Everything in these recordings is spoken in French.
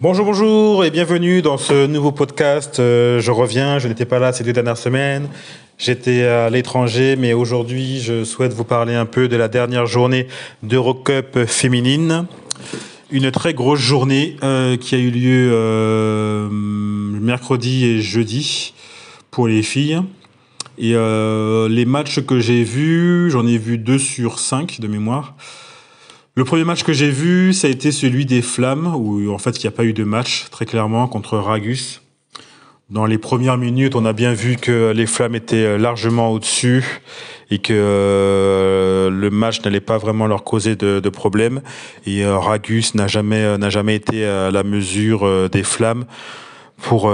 Bonjour, bonjour et bienvenue dans ce nouveau podcast. Je reviens, je n'étais pas là ces 2 dernières semaines. J'étais à l'étranger, mais aujourd'hui, je souhaite vous parler un peu de la dernière journée d'Eurocup féminine. Une très grosse journée qui a eu lieu mercredi et jeudi pour les filles. Et les matchs que j'ai vus, j'en ai vu 2 sur 5 de mémoire. Le premier match que j'ai vu, ça a été celui des Flammes, où en fait il n'y a pas eu de match, très clairement, contre Ragus. Dans les premières minutes, on a bien vu que les Flammes étaient largement au-dessus et que le match n'allait pas vraiment leur causer de problème. Et Ragus n'a jamais été à la mesure des Flammes pour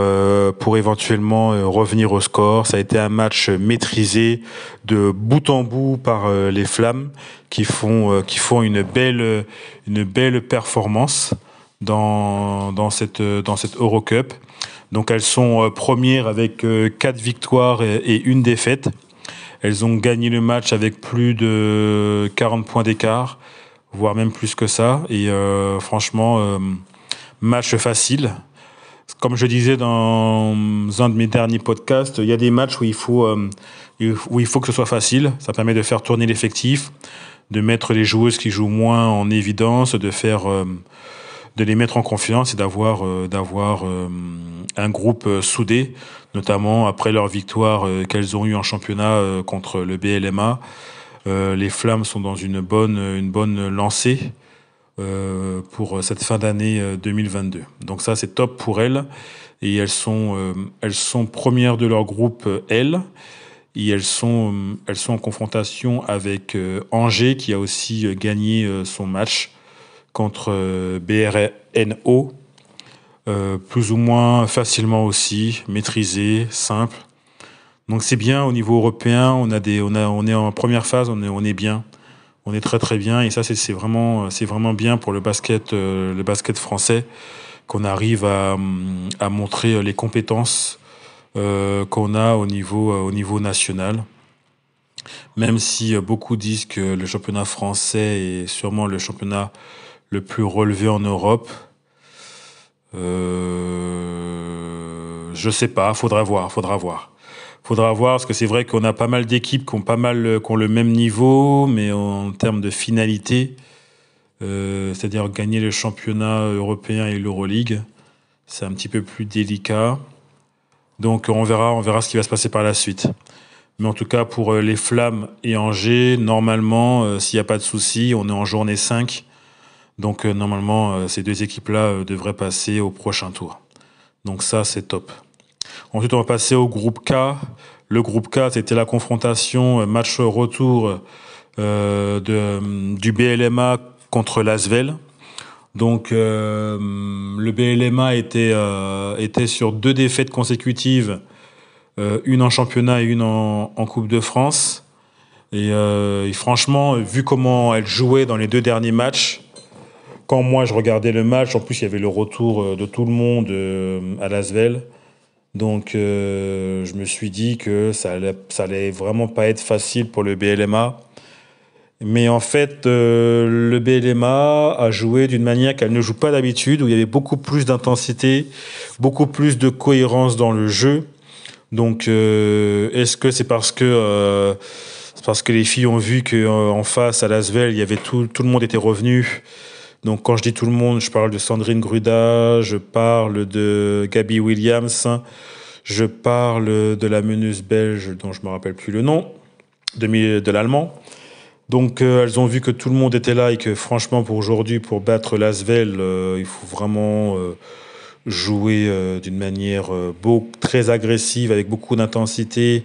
éventuellement revenir au score. Ça a été un match maîtrisé de bout en bout par les Flammes qui font une belle performance dans cette Eurocup. Donc elles sont premières avec 4 victoires et 1 défaite. Elles ont gagné le match avec plus de 40 points d'écart, voire même plus que ça. Et franchement, match facile. Comme je disais dans un de mes derniers podcasts, il y a des matchs où il faut que ce soit facile. Ça permet de faire tourner l'effectif, de mettre les joueuses qui jouent moins en évidence, de les mettre en confiance et d'avoir un groupe soudé, notamment après leur victoire qu'elles ont eue en championnat contre le BLMA. Les Flammes sont dans une bonne lancée pour cette fin d'année 2022. Donc ça, c'est top pour elles. Et elles sont premières de leur groupe, elles. Et elles sont en confrontation avec Angers, qui a aussi gagné son match contre BRNO, plus ou moins facilement aussi, maîtrisé, simple. Donc c'est bien au niveau européen, on est en première phase, on est bien. On est très très bien et ça c'est vraiment bien pour le basket français qu'on arrive à montrer les compétences qu'on a au niveau national. Même si beaucoup disent que le championnat français est sûrement le championnat le plus relevé en Europe. Je sais pas, faudra voir. Faudra voir, parce que c'est vrai qu'on a pas mal d'équipes qui ont le même niveau, mais en termes de finalité, c'est-à-dire gagner le championnat européen et l'Euroleague, c'est un petit peu plus délicat. Donc on verra ce qui va se passer par la suite. Mais en tout cas, pour les Flammes et Angers, normalement, s'il n'y a pas de souci, on est en journée 5. Donc normalement, ces 2 équipes-là devraient passer au prochain tour. Donc ça, c'est top. Ensuite, on va passer au groupe K. Le groupe K, c'était la confrontation match retour du BLMA contre l'Asvel. Donc, le BLMA était sur 2 défaites consécutives, une en championnat et une en Coupe de France. Et franchement, vu comment elle jouait dans les 2 derniers matchs, quand moi je regardais le match, en plus il y avait le retour de tout le monde à l'Asvel. Donc je me suis dit que ça allait vraiment pas être facile pour le BLMA. Mais en fait, le BLMA a joué d'une manière qu'elle ne joue pas d'habitude, où il y avait beaucoup plus d'intensité, beaucoup plus de cohérence dans le jeu. Donc est-ce que c'est parce que les filles ont vu qu'en face à l'Asvel, il y avait tout le monde était revenu. Donc quand je dis tout le monde, je parle de Sandrine Gruda, je parle de Gabi Williams, je parle de la meneuse belge dont je me rappelle plus le nom, de l'allemand. Donc elles ont vu que tout le monde était là et que franchement pour aujourd'hui, pour battre l'Asvel, il faut vraiment jouer d'une manière très agressive, avec beaucoup d'intensité,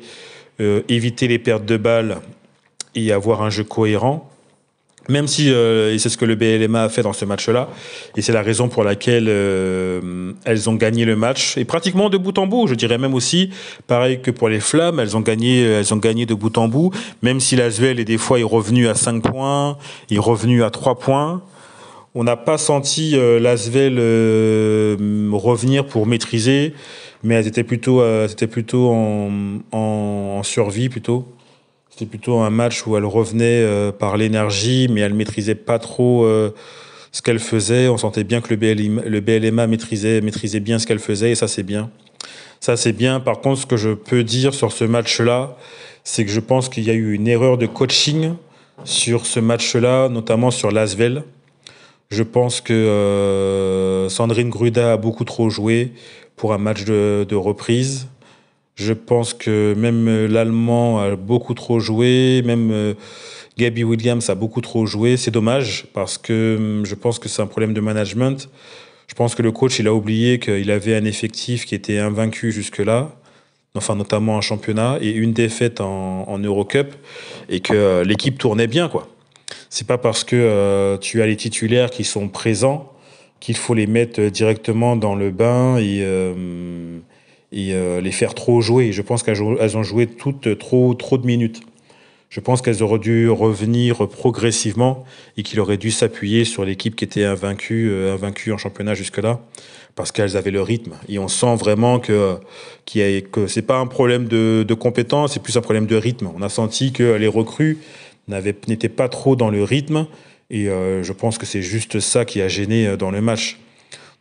éviter les pertes de balles et avoir un jeu cohérent. Même si, et c'est ce que le BLMA a fait dans ce match-là, et c'est la raison pour laquelle elles ont gagné le match, et pratiquement de bout en bout, je dirais même aussi, pareil que pour les Flammes, elles ont gagné de bout en bout, même si l'Asvel est des fois est revenu à 5 points, est revenu à 3 points. On n'a pas senti l'Asvel revenir pour maîtriser, mais elles étaient plutôt en survie plutôt. C'était plutôt un match où elle revenait par l'énergie, mais elle maîtrisait pas trop ce qu'elle faisait. On sentait bien que le BLMA maîtrisait bien ce qu'elle faisait, et ça, c'est bien. Ça, c'est bien. Par contre, ce que je peux dire sur ce match-là, c'est que je pense qu'il y a eu une erreur de coaching sur ce match-là, notamment sur l'Asvel. Je pense que Sandrine Gruda a beaucoup trop joué pour un match de reprise. Je pense que même l'Allemand a beaucoup trop joué, même Gabby Williams a beaucoup trop joué. C'est dommage parce que je pense que c'est un problème de management. Je pense que le coach, il a oublié qu'il avait un effectif qui était invaincu jusque-là, enfin notamment en championnat, et une défaite en Eurocup, et que l'équipe tournait bien, quoi. C'est pas parce que tu as les titulaires qui sont présents qu'il faut les mettre directement dans le bain et les faire trop jouer. Je pense qu'elles ont joué toutes trop de minutes. Je pense qu'elles auraient dû revenir progressivement et qu'il aurait dû s'appuyer sur l'équipe qui était invaincue en championnat jusque-là, parce qu'elles avaient le rythme. Et on sent vraiment que c'est pas un problème de compétence, c'est plus un problème de rythme. On a senti que les recrues n'étaient pas trop dans le rythme, et je pense que c'est juste ça qui a gêné dans le match.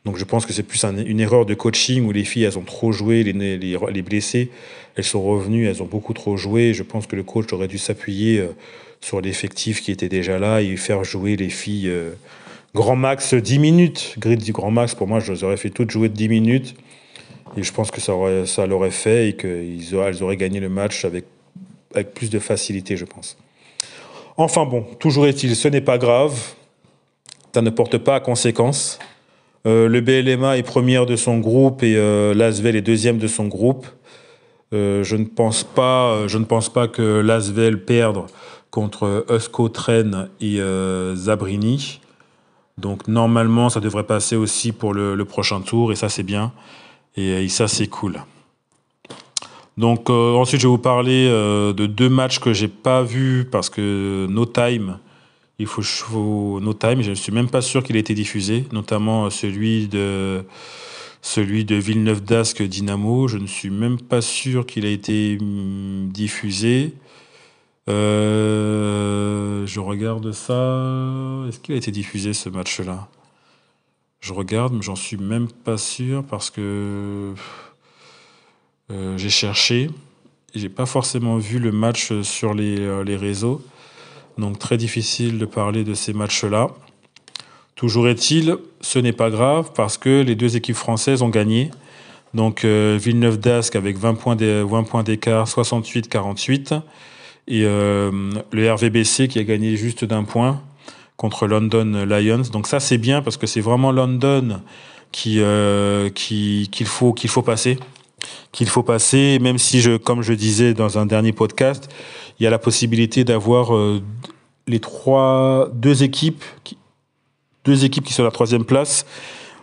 Donc je pense que c'est plus une erreur de coaching où les filles, elles ont trop joué, les blessés, elles sont revenues, elles ont beaucoup trop joué. Je pense que le coach aurait dû s'appuyer sur l'effectif qui était déjà là et faire jouer les filles grand max 10 minutes. Grille du grand max, pour moi, je les aurais fait toutes jouer de 10 minutes. Et je pense que ça l'aurait fait et qu'elles auraient gagné le match avec plus de facilité, je pense. Enfin bon, toujours est-il, ce n'est pas grave. Ça ne porte pas à conséquence. Le BLMA est première de son groupe et l'Asvel est deuxième de son groupe. Je ne pense pas que l'Asvel perde contre Euskotren et Zabrini. Donc normalement, ça devrait passer aussi pour le prochain tour, et ça c'est bien. Et ça c'est cool. Donc ensuite, je vais vous parler de 2 matchs que j'ai pas vus parce que No Time. No Time, je ne suis même pas sûr qu'il ait été diffusé, notamment celui de Villeneuve d'Ascq Dynamo. Je ne suis même pas sûr qu'il a été diffusé. Je regarde ça. Est-ce qu'il a été diffusé ce match-là? Je regarde, mais j'en suis même pas sûr parce que j'ai cherché. J'ai pas forcément vu le match sur les réseaux. Donc très difficile de parler de ces matchs-là. Toujours est-il, ce n'est pas grave parce que les 2 équipes françaises ont gagné. Donc Villeneuve d'Ascq avec 20 points d'écart, 68-48. Et le RVBC qui a gagné juste d'1 point contre London Lions. Donc ça c'est bien parce que c'est vraiment London qu'il faut passer. Même si comme je disais dans un dernier podcast, il y a la possibilité d'avoir deux équipes qui sont à la 3e place,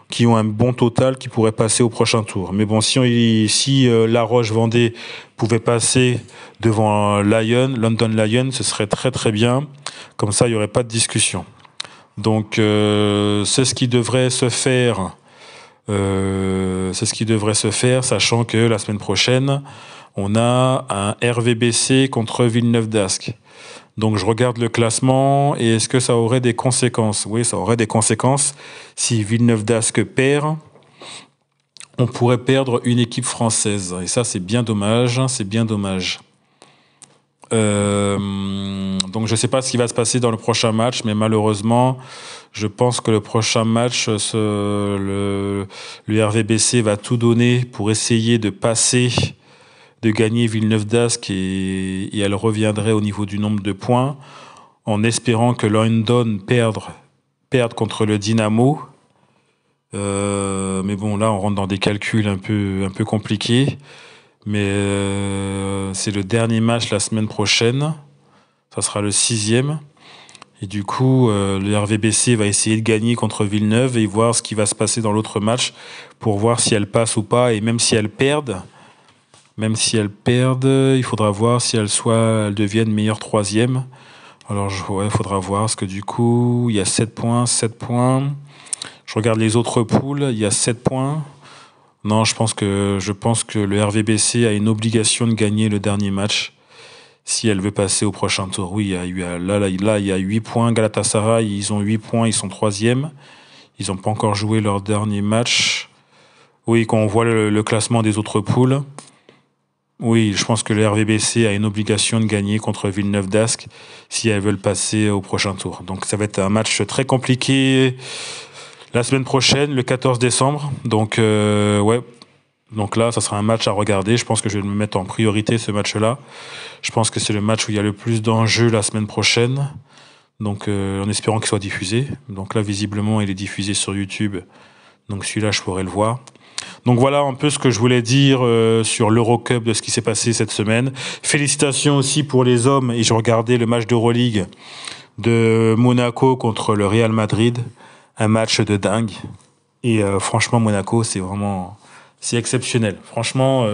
qui ont un bon total, qui pourraient passer au prochain tour. Mais bon, si La Roche-Vendée pouvait passer devant London Lions, ce serait très très bien. Comme ça, il n'y aurait pas de discussion. Donc, c'est ce qui devrait se faire. Sachant que la semaine prochaine, on a un RVBC contre Villeneuve d'Ascq. Donc je regarde le classement et est-ce que ça aurait des conséquences? Oui, ça aurait des conséquences. Si Villeneuve d'Ascq perd, on pourrait perdre une équipe française. Et ça, c'est bien dommage. Donc je ne sais pas ce qui va se passer dans le prochain match, mais malheureusement, je pense que le prochain match, le RVBC va tout donner pour essayer de gagner Villeneuve d'Ascq et elle reviendrait au niveau du nombre de points, en espérant que London perde contre le Dynamo. Mais bon, là, on rentre dans des calculs un peu compliqués. Mais c'est le dernier match la semaine prochaine. Ça sera le 6e. Et du coup, le RVBC va essayer de gagner contre Villeneuve et voir ce qui va se passer dans l'autre match pour voir si elles passent ou pas. Et même si elles perdent, il faudra voir si elles deviennent meilleures 3e. Alors, il faudra voir, parce que du coup, il y a 7 points. Je regarde les autres poules, il y a 7 points. Non, je pense que le RVBC a une obligation de gagner le dernier match. si elle veut passer au prochain tour. Oui, là, il y a 8 points. Galatasaray, ils ont 8 points, ils sont troisième. Ils n'ont pas encore joué leur dernier match. Oui, quand on voit le classement des autres poules, oui, je pense que le RVBC a une obligation de gagner contre Villeneuve d'Ascq si elles veulent passer au prochain tour. Donc ça va être un match très compliqué la semaine prochaine, le 14 décembre. Donc ouais, donc là, ça sera un match à regarder. Je pense que je vais me mettre en priorité ce match-là. Je pense que c'est le match où il y a le plus d'enjeux la semaine prochaine. Donc en espérant qu'il soit diffusé. Donc là, visiblement, il est diffusé sur YouTube. Donc celui-là, je pourrais le voir. Donc voilà un peu ce que je voulais dire sur l'Eurocup, de ce qui s'est passé cette semaine. Félicitations aussi pour les hommes. Et je regardais le match d'Euroleague de Monaco contre le Real Madrid. Un match de dingue. Et franchement, Monaco, c'est exceptionnel. Franchement,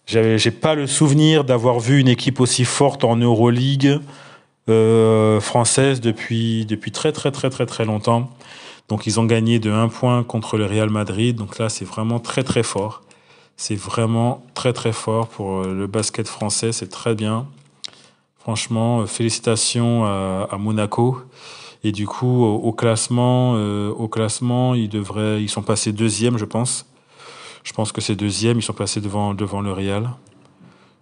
j'ai pas le souvenir d'avoir vu une équipe aussi forte en Euroleague française depuis très très très très très longtemps. Donc ils ont gagné de 1 point contre le Real Madrid. Donc là, c'est vraiment très très fort. C'est vraiment très très fort pour le basket français. C'est très bien. Franchement, félicitations à Monaco. Et du coup, au classement, ils sont passés deuxième, je pense. Je pense que c'est deuxième. Ils sont passés devant le Real.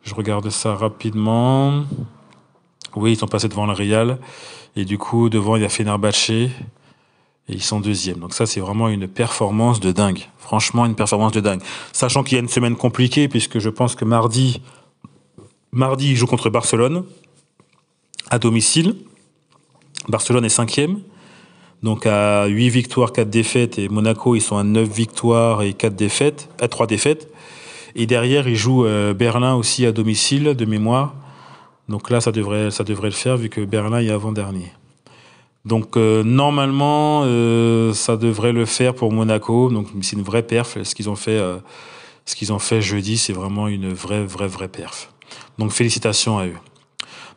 Je regarde ça rapidement. Oui, ils sont passés devant le Real. Et du coup, devant, il y a Fenerbahçe. Et ils sont deuxièmes. Donc ça, c'est vraiment une performance de dingue. Franchement, une performance de dingue. Sachant qu'il y a une semaine compliquée, puisque je pense que mardi, ils jouent contre Barcelone, à domicile. Barcelone est 5e. Donc à 8 victoires, 4 défaites. Et Monaco, ils sont à 9 victoires et 4 défaites, à 3 défaites. Et derrière, ils jouent Berlin aussi à domicile, de mémoire. Donc là, ça devrait le faire, vu que Berlin est avant-dernier. Donc normalement, ça devrait le faire pour Monaco. Donc c'est une vraie perf. Ce qu'ils ont fait jeudi, c'est vraiment une vraie perf. Donc félicitations à eux.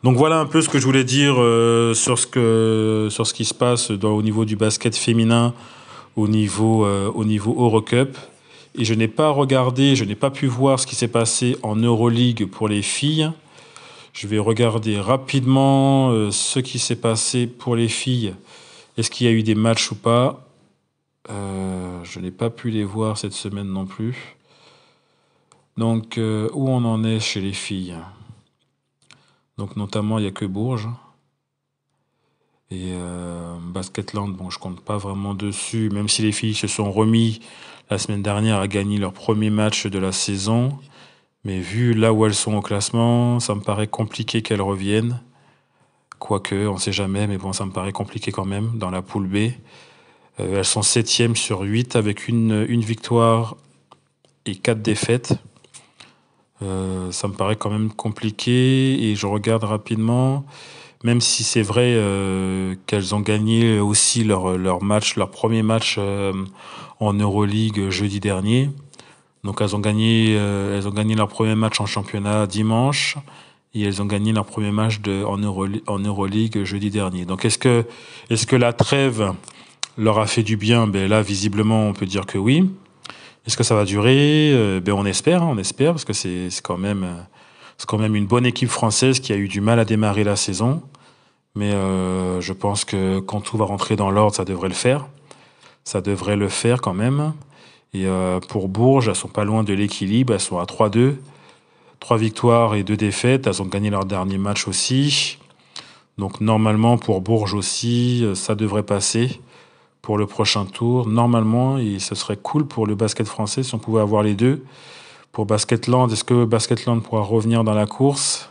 Donc voilà un peu ce que je voulais dire sur ce qui se passe au niveau du basket féminin, au niveau Eurocup. Et je n'ai pas pu voir ce qui s'est passé en Euroleague pour les filles. Je vais regarder rapidement ce qui s'est passé pour les filles. Est-ce qu'il y a eu des matchs ou pas ? Je n'ai pas pu les voir cette semaine non plus. Donc, où on en est chez les filles ? Donc, notamment, il n'y a que Bourges. Et Basketland, bon, je compte pas vraiment dessus, même si les filles se sont remis la semaine dernière à gagner leur premier match de la saison. Mais vu là où elles sont au classement, ça me paraît compliqué qu'elles reviennent. Quoique, on ne sait jamais, mais bon, ça me paraît compliqué quand même, dans la poule B. Elles sont 7e sur 8 avec une victoire et 4 défaites. Ça me paraît quand même compliqué et je regarde rapidement, même si c'est vrai qu'elles ont gagné aussi leur premier match en Euroleague jeudi dernier. Donc elles ont gagné leur premier match en championnat dimanche et elles ont gagné leur premier match en Euroleague jeudi dernier. Donc est-ce que la trêve leur a fait du bien ? Ben là, visiblement, on peut dire que oui. Est-ce que ça va durer ? Ben on espère, parce que c'est quand même une bonne équipe française qui a eu du mal à démarrer la saison. Mais je pense que quand tout va rentrer dans l'ordre, ça devrait le faire. Ça devrait le faire quand même. Et pour Bourges, elles sont pas loin de l'équilibre. Elles sont à 3-2. 3 victoires et 2 défaites. Elles ont gagné leur dernier match aussi. Donc normalement, pour Bourges aussi, ça devrait passer pour le prochain tour. Normalement, et ce serait cool pour le basket français si on pouvait avoir les deux. Pour Basketland, est-ce que Basketland pourra revenir dans la course ?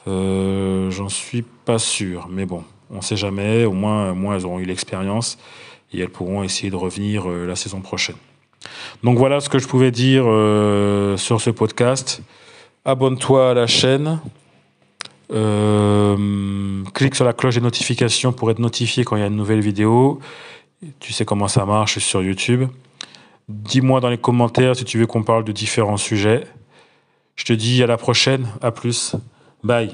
J'en suis pas sûr. Mais bon, on sait jamais. Au moins elles auront eu l'expérience et elles pourront essayer de revenir la saison prochaine. Donc voilà ce que je pouvais dire sur ce podcast. Abonne-toi à la chaîne. Clique sur la cloche des notifications pour être notifié quand il y a une nouvelle vidéo. Tu sais comment ça marche sur YouTube. Dis-moi dans les commentaires si tu veux qu'on parle de différents sujets. Je te dis à la prochaine. À plus. Bye.